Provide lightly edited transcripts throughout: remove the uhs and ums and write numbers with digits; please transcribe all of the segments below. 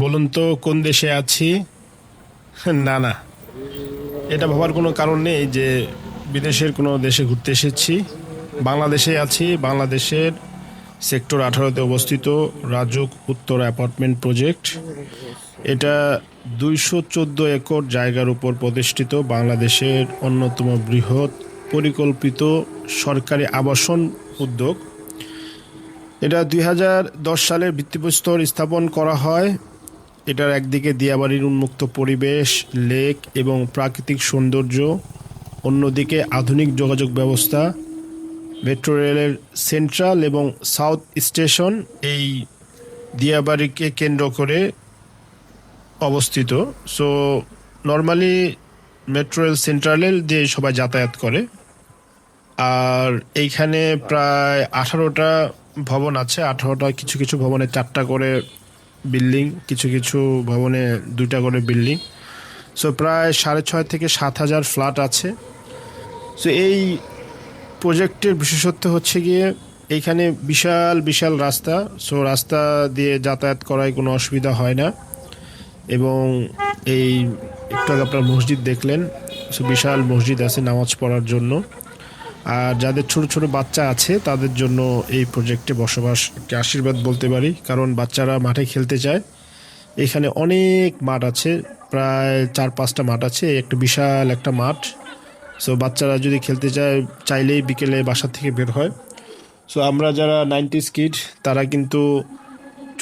বলুন তো কোন দেশে আছি? না না, এটা ভাবার কোনো কারণ নেই যে বিদেশের কোনো দেশে ঘুরতে এসেছি। বাংলাদেশে আছি। বাংলাদেশের সেক্টর 18-তে অবস্থিত রাজুক উত্তর অ্যাপার্টমেন্ট প্রজেক্ট। এটা 214 একর জায়গার উপর প্রতিষ্ঠিত বাংলাদেশের অন্যতম বৃহৎ পরিকল্পিত সরকারি আবাসন উদ্যোগ। এটা 2010 সালের ভিত্তিপ্রস্তর স্থাপন করা হয়। এটার একদিকে দিয়াবাড়ির উন্মুক্ত পরিবেশ, লেক এবং প্রাকৃতিক সৌন্দর্য, অন্যদিকে আধুনিক যোগাযোগ ব্যবস্থা, মেট্রো রেলের সেন্ট্রাল এবং সাউথ স্টেশন এই দিয়াবাড়িকে কেন্দ্র করে অবস্থিত। So normally metro rail central rail দিয়ে সবাই যাতায়াত করে। আর এইখানে প্রায় 18টা ভবন আছে। 18টা, কিছু কিছু ভবনে 4টা করে বিল্ডিং, কিছু কিছু ভবনে 2টা করে বিল্ডিং। সো প্রায় 6.5 থেকে 7,000 ফ্ল্যাট আছে। সো এই প্রজেক্টের বিশেষত্ব হচ্ছে গিয়ে এইখানে বিশাল বিশাল রাস্তা। সো রাস্তা দিয়ে যাতায়াত করায় কোনো অসুবিধা হয় না। এবং এই একটু আগে আপনার মসজিদ দেখলেন। সো বিশাল মসজিদ আছে নামাজ পড়ার জন্য। আর যাদের ছোট ছোট বাচ্চা আছে তাদের জন্য এই প্রজেক্টে বসবাস একটি আশীর্বাদ বলতে পারি, কারণ বাচ্চারা মাঠে খেলতে চায়। এখানে অনেক মাঠ আছে, প্রায় 4-5টা মাঠ আছে, একটা বিশাল একটা মাঠ। সো বাচ্চারা যদি খেলতে চায় চাইলেই বিকেলে বাসা থেকে বের হয়। সো আমরা যারা 90s কিড তারা কিন্তু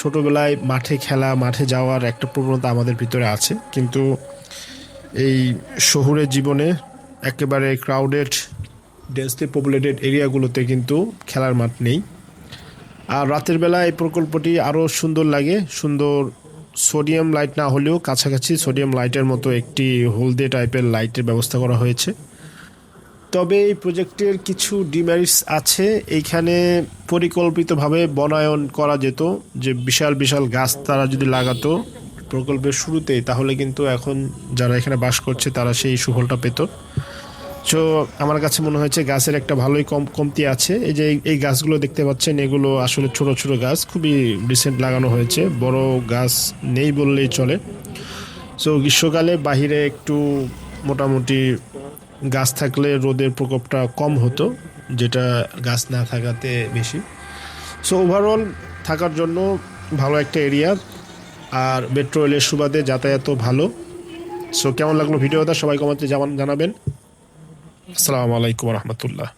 ছোটোবেলায় মাঠে খেলা, মাঠে যাওয়ার একটা প্রবণতা আমাদের ভিতরে আছে, কিন্তু এই শহুরে জীবনে একেবারে ক্রাউডেড ডেন্সলি পপুলেটেড এরিয়াগুলোতে কিন্তু খেলার মাঠ নেই। আর রাতের বেলা এই প্রকল্পটি আরও সুন্দর লাগে। সুন্দর সোডিয়াম লাইট না হলেও কাছাকাছি সোডিয়াম লাইটের মতো একটি হলদে টাইপের লাইটের ব্যবস্থা করা হয়েছে। তবে এই প্রজেক্টের কিছু ডিমেরিটস আছে। এইখানে পরিকল্পিতভাবে বনায়ন করা যেত, যে বিশাল বিশাল গাছ তারা যদি লাগাতো প্রকল্পের শুরুতেই, তাহলে কিন্তু এখন যারা এখানে বাস করছে তারা সেই সুফলটা পেত। সো আমার কাছে মনে হয়েছে গাছের একটা ভালোই কমতি আছে। এই যে এই গাছগুলো দেখতে পাচ্ছেন, এগুলো আসলে ছোট ছোট গাছ, খুবই রিসেন্ট লাগানো হয়েছে, বড় গাছ নেই বললেই চলে। সো গ্রীষ্মকালে বাহিরে একটু মোটামুটি গাছ থাকলে রোদের প্রকোপটা কম হতো, যেটা গাছ না থাকাতে বেশি। সো ওভারঅল থাকার জন্য ভালো একটা এরিয়া, আর মেট্রো রেলের সুবাদে যাতায়াতও ভালো। সো কেমন লাগলো ভিডিওটা সবাই কমেন্টে জানাবেন। আসসালামু আলাইকুম রহমতুল্লাহ।